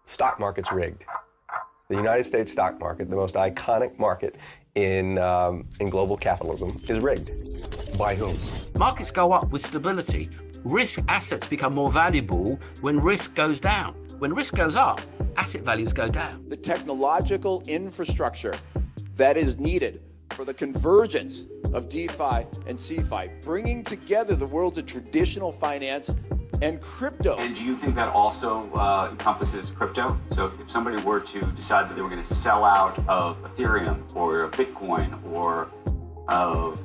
Stock market's rigged. The United States stock market, the most iconic market in global capitalism, is rigged. By whom? Markets go up with stability. Risk assets become more valuable when risk goes down. When risk goes up, asset values go down. The technological infrastructure that is needed for the convergence of DeFi and CeFi, bringing together the worlds of traditional finance and crypto. And do you think that also encompasses crypto? So if somebody were to decide that they were going to sell out of Ethereum or Bitcoin or of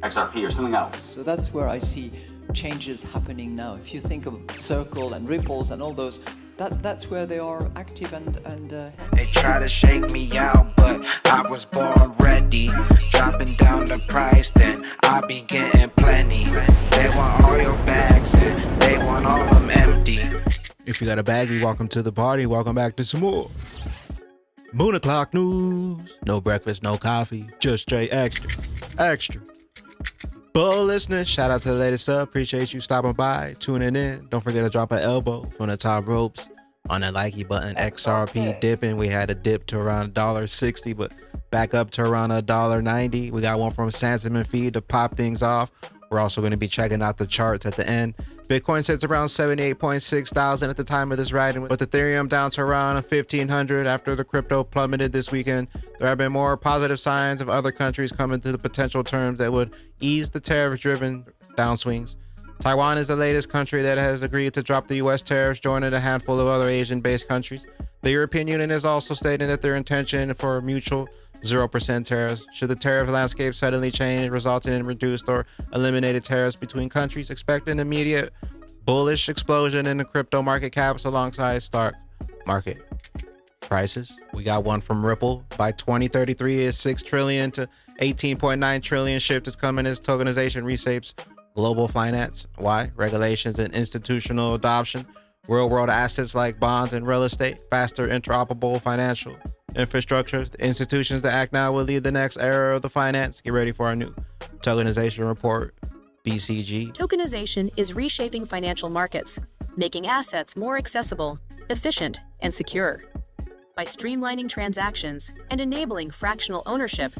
XRP or something else? So that's where I see changes happening now. If you think of Circle and Ripples and all those, that's where they are active and They try to shake me out, but I was born ready. Dropping down the price, then I be getting plenty. They want all your bags and they want all them empty. If you got a baggie, welcome to the party. Welcome back to some more Moon O'Clock News. No breakfast, no coffee, just straight extra. Bull listening, shout out to the latest sub. Appreciate you stopping by, tuning in. Don't forget to drop an elbow from the top ropes on that likey button. XRP dipping. We had a dip to around $1.60, but back up to around $1.90. We got one from Sentiment Feed to pop things off. We're also going to be checking out the charts at the end. Bitcoin sits around 78.6 thousand at the time of this writing, with Ethereum down to around 1,500 after the crypto plummeted this weekend. There have been more positive signs of other countries coming to the potential terms that would ease the tariff-driven downswings. Taiwan is the latest country that has agreed to drop the U.S. tariffs, joining a handful of other Asian-based countries. The European Union is also stating that their intention for mutual 0% tariffs. Should the tariff landscape suddenly change, resulting in reduced or eliminated tariffs between countries, expect an immediate bullish explosion in the crypto market caps alongside stock market prices. We got one from Ripple. By 2033, is 6 trillion to 18.9 trillion shift is coming as tokenization reshapes global finance. Why? Regulations and institutional adoption. Real-world assets like bonds and real estate, faster interoperable financial infrastructure. The institutions that act now will lead the next era of the finance. Get ready for our new tokenization report, BCG. Tokenization is reshaping financial markets, making assets more accessible, efficient, and secure. By streamlining transactions and enabling fractional ownership,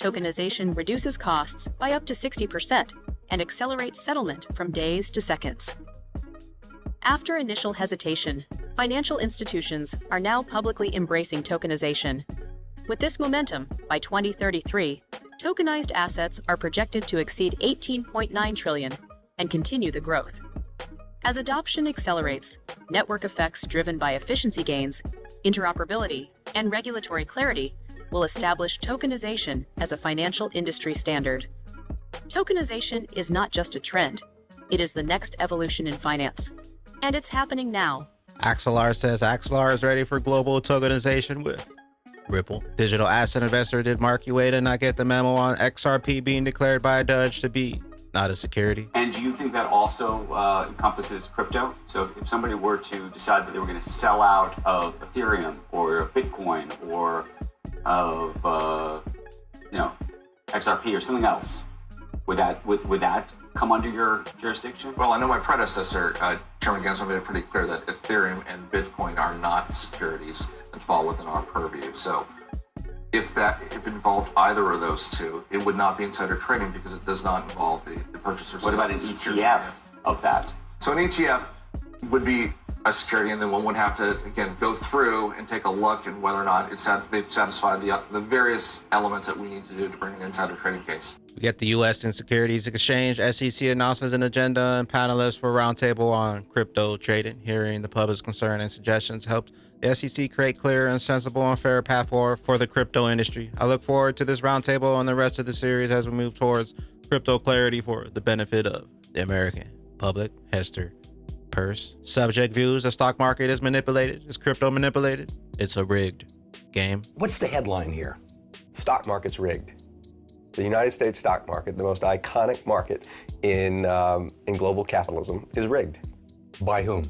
tokenization reduces costs by up to 60% and accelerates settlement from days to seconds. After initial hesitation, financial institutions are now publicly embracing tokenization. With this momentum, by 2033, tokenized assets are projected to exceed 18.9 trillion and continue the growth. As adoption accelerates, network effects driven by efficiency gains, interoperability, and regulatory clarity will establish tokenization as a financial industry standard. Tokenization is not just a trend, it is the next evolution in finance. And it's happening now. Axelar says Axelar is ready for global tokenization with Ripple. Digital asset investor did Mark Ueda not get the memo on XRP being declared by a judge to be not a security? And do you think that also encompasses crypto? So if somebody were to decide that they were going to sell out of Ethereum or Bitcoin or of XRP or something else, would that come under your jurisdiction? Well, I know my predecessor, Chairman Gensler, made it pretty clear that Ethereum and Bitcoin are not securities and fall within our purview. So if it involved either of those two, it would not be insider trading because it does not involve the purchase or sale. What about an ETF of that? So an ETF would be a security, and then one would have to, again, go through and take a look at whether or not they've satisfied the various elements that we need to do to bring an insider trading case. We get the U.S. and Securities Exchange. SEC announces an agenda and panelists for roundtable on crypto trading. Hearing the public's concern and suggestions helped the SEC create clear and sensible and fair path forward for the crypto industry. I look forward to this roundtable and the rest of the series as we move towards crypto clarity for the benefit of the American public. Hester Purse. Subject views: the stock market is manipulated. Is crypto manipulated? It's a rigged game. What's the headline here? Stock market's rigged. The United States stock market, the most iconic market in global capitalism, is rigged. By whom?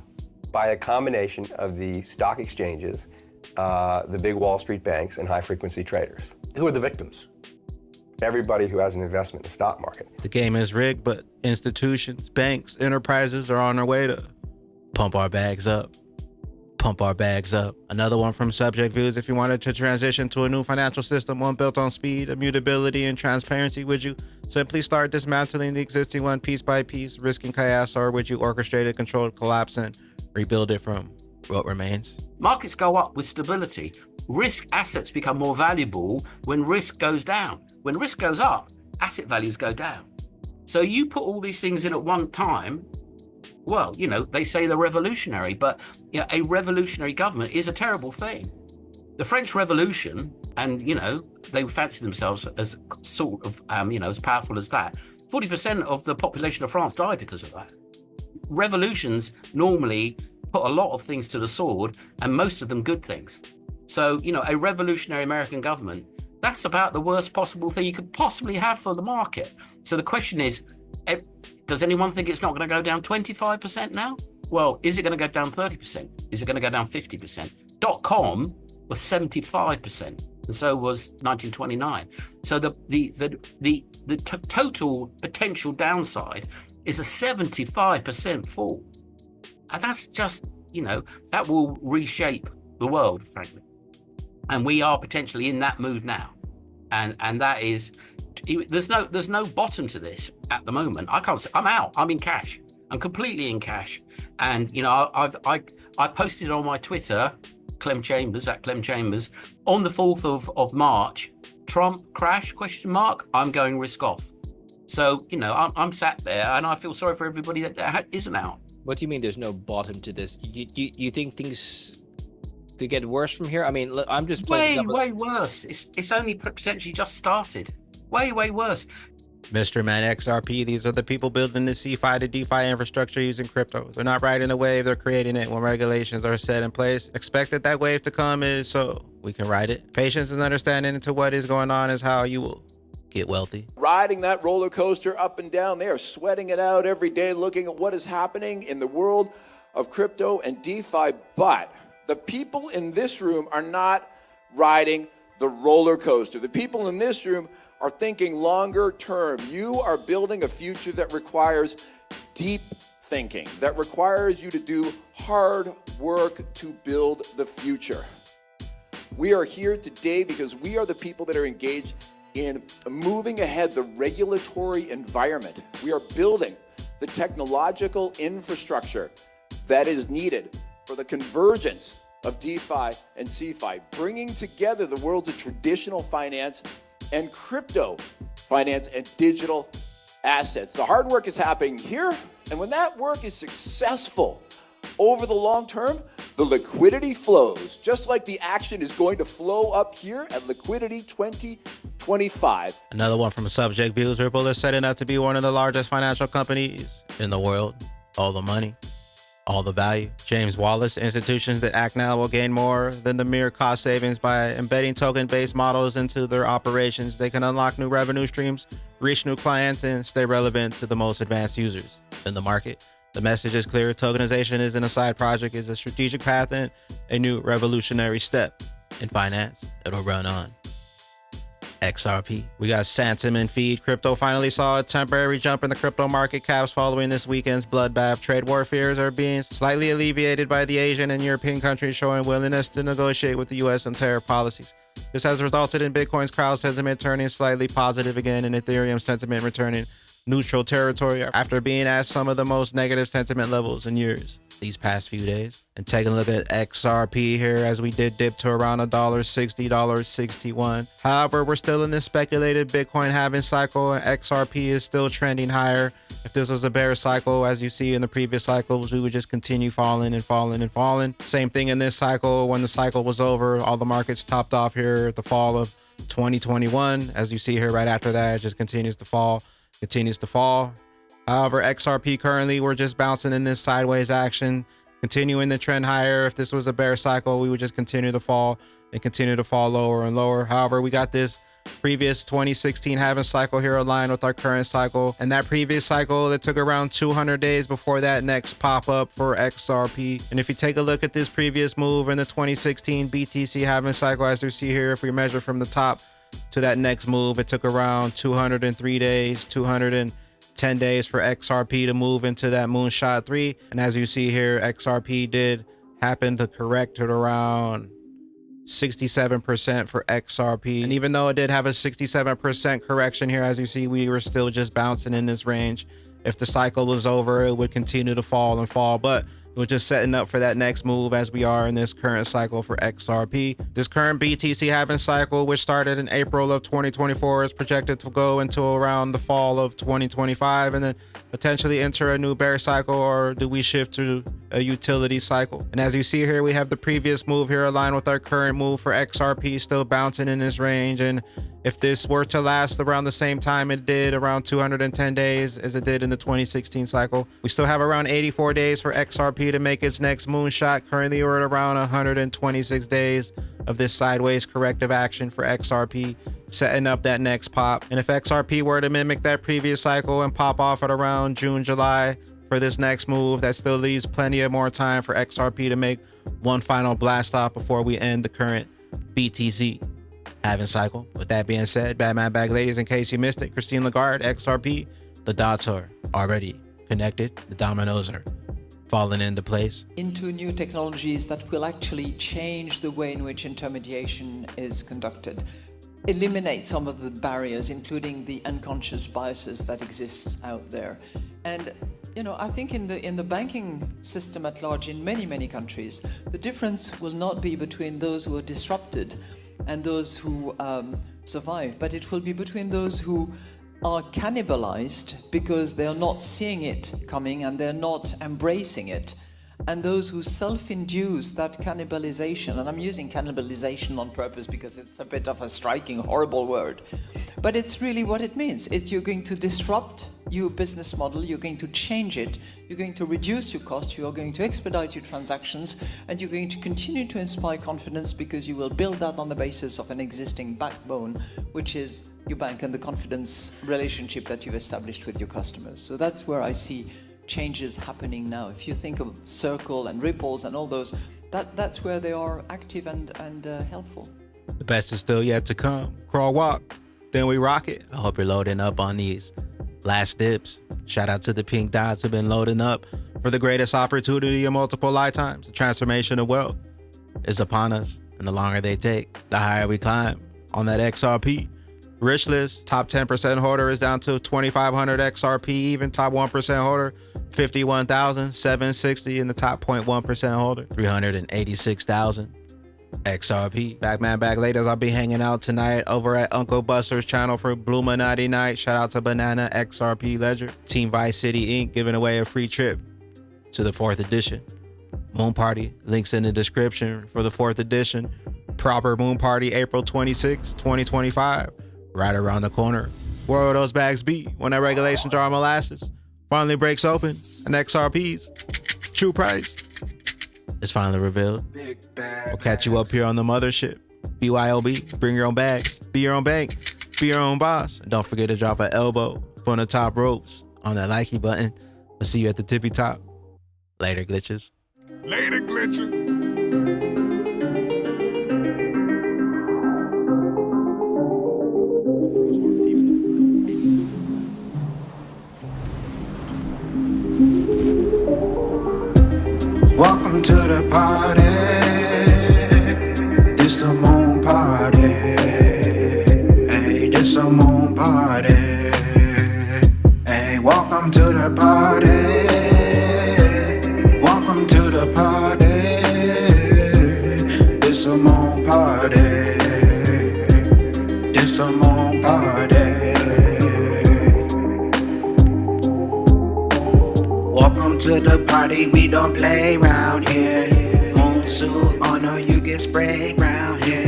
By a combination of the stock exchanges, the big Wall Street banks, and high-frequency traders. Who are the victims? Everybody who has an investment in the stock market. The game is rigged, but institutions, banks, enterprises are on their way to pump our bags up. pump our bags up. Another one from Subject Views. If you wanted to transition to a new financial system, one built on speed, immutability, and transparency, would you simply start dismantling the existing one piece by piece, risking chaos, or would you orchestrate a controlled collapse and rebuild it from what remains? Markets go up with stability. Risk assets become more valuable when risk goes down. When risk goes up, asset values go down. So you put all these things in at one time, well, you know, they say they're revolutionary, but you know, a revolutionary government is a terrible thing. The French Revolution, and you know, they fancy themselves as sort of, you know, as powerful as that. 40% of the population of France died because of that. Revolutions normally put a lot of things to the sword, and most of them good things. So, you know, a revolutionary American government, that's about the worst possible thing you could possibly have for the market. So the question is, does anyone think it's not going to go down 25% now? Well, is it going to go down 30%? Is it going to go down 50%? .com was 75%, and so was 1929. So the total potential downside is a 75% fall. And that's just, you know, that will reshape the world, frankly. And we are potentially in that mood now. And that is, there's no bottom to this at the moment. I can't say, I'm out. I'm in cash. I'm completely in cash. And, you know, I posted on my Twitter, Clem Chambers, at Clem Chambers, on the 4th of March, Trump crash, ? I'm going risk off. So, you know, I'm sat there and I feel sorry for everybody that isn't out. What do you mean there's no bottom to this? You think things could get worse from here? I mean, I'm just playing way worse. It's only potentially just started. Way worse. Mr. Man, XRP, these are the people building the CeFi to DeFi infrastructure using crypto. They're not riding a wave, they're creating it when regulations are set in place. Expect that wave to come is so we can ride it. Patience and understanding into what is going on is how you will get wealthy. Riding that roller coaster up and down, they are sweating it out every day, looking at what is happening in the world of crypto and DeFi. But the people in this room are not riding the roller coaster. The people in this room are thinking longer term. You are building a future that requires deep thinking, that requires you to do hard work to build the future. We are here today because we are the people that are engaged in moving ahead the regulatory environment. We are building the technological infrastructure that is needed for the convergence of DeFi and CeFi, bringing together the worlds of traditional finance and crypto finance and digital assets. The hard work is happening here, and when that work is successful over the long term, the liquidity flows, just like the action is going to flow up here at Liquidity 2025. Another one from Subject Views. Ripple is setting up to be one of the largest financial companies in the world. All the money, all the value. James Wallace, institutions that act now will gain more than the mere cost savings by embedding token-based models into their operations. They can unlock new revenue streams, reach new clients, and stay relevant to the most advanced users in the market. The message is clear. Tokenization isn't a side project, it's a strategic path and a new revolutionary step in finance that'll run on XRP. We got sentiment feed. Crypto finally saw a temporary jump in the crypto market caps following this weekend's bloodbath. Trade war fears are being slightly alleviated by the Asian and European countries showing willingness to negotiate with the US on tariff policies. This has resulted in Bitcoin's crowd sentiment turning slightly positive again and Ethereum sentiment returning neutral territory after being at some of the most negative sentiment levels in years these past few days. And taking a look at XRP here, as we did dip to around $1.60, $1.61. However, we're still in this speculated Bitcoin halving cycle, and XRP is still trending higher. If this was a bear cycle, as you see in the previous cycles, we would just continue falling and falling and falling. Same thing in this cycle. When the cycle was over, all the markets topped off here at the fall of 2021. As you see here right after that, it just continues to fall. However, XRP currently, we're just bouncing in this sideways action, continuing the trend higher. If this was a bear cycle, we would just continue to fall and continue to fall lower and lower. However, we got this previous 2016 halving cycle here aligned with our current cycle, and that previous cycle that took around 200 days before that next pop up for XRP. And if you take a look at this previous move in the 2016 BTC halving cycle, as you see here, if we measure from the top to that next move, it took around 203 days, 210 days for XRP to move into that moonshot 3. And as you see here, XRP did happened to correct at around 67% for XRP. And even though it did have a 67% correction here, as you see, we were still just bouncing in this range. If the cycle was over, it would continue to fall and fall, but we're just setting up for that next move as we are in this current cycle for XRP. This current BTC halving cycle, which started in April of 2024, is projected to go until around the fall of 2025 and then potentially enter a new bear cycle, or do we shift to a utility cycle? And as you see here, we have the previous move here aligned with our current move for XRP, still bouncing in this range. And if this were to last around the same time it did, around 210 days as it did in the 2016 cycle, we still have around 84 days for XRP to make its next moonshot. Currently we're at around 126 days of this sideways corrective action for XRP, setting up that next pop. And if XRP were to mimic that previous cycle and pop off at around June, July for this next move, that still leaves plenty of more time for XRP to make one final blast off before we end the current BTC halving cycle. With that being said, Batman Bag ladies, in case you missed it, Christine Lagarde, XRP, the dots are already connected. The dominoes are falling into place. Into new technologies that will actually change the way in which intermediation is conducted. Eliminate some of the barriers, including the unconscious biases that exist out there. And you know, I think in the banking system at large in many countries, the difference will not be between those who are disrupted and those who survive, but it will be between those who are cannibalized because they are not seeing it coming and they're not embracing it, and those who self-induce that cannibalization. And I'm using cannibalization on purpose because it's a bit of a striking, horrible word, but it's really what it means. It's you're going to disrupt your business model, you're going to change it, you're going to reduce your cost, you're going to expedite your transactions, and you're going to continue to inspire confidence because you will build that on the basis of an existing backbone, which is your bank and the confidence relationship that you've established with your customers. So that's where I see changes happening now. If you think of Circle and Ripples and all those, that's where they are active and helpful. The best is still yet to come. Crawl, walk, then we rock it. I hope you're loading up on these last dips. Shout out to the pink dots who've been loading up for the greatest opportunity in multiple lifetimes. The transformation of wealth is upon us, and the longer they take, the higher we climb on that XRP rich list. Top 10% holder is down to 2,500 XRP. Even top 1% holder, 51,760. In the top 0.1% holder, 386,000 XRP. Backman Back Ladies, I'll be hanging out tonight over at Uncle Buster's channel for Bluminati night. Shout out to Banana XRP Ledger. Team Vice City Inc. giving away a free trip to the 4th edition Moon Party. Links in the description for the 4th edition. Proper Moon Party, April 26, 2025. Right around the corner. Where will those bags be when that regulation jar of molasses finally breaks open and XRP's true price is finally revealed? We'll catch you up here on the mothership. BYOB, bring your own bags, be your own bank, be your own boss. And don't forget to drop an elbow from the top ropes on that likey button. We'll see you at the tippy top. Later, glitches. Later, glitches. Welcome to the party. This a moon party. Hey, this a moon party. Hey, welcome to the party. Welcome to the party. This a moon party. This a moon party. Welcome to the party, we don't play round here. Moon suit on or you get sprayed round here.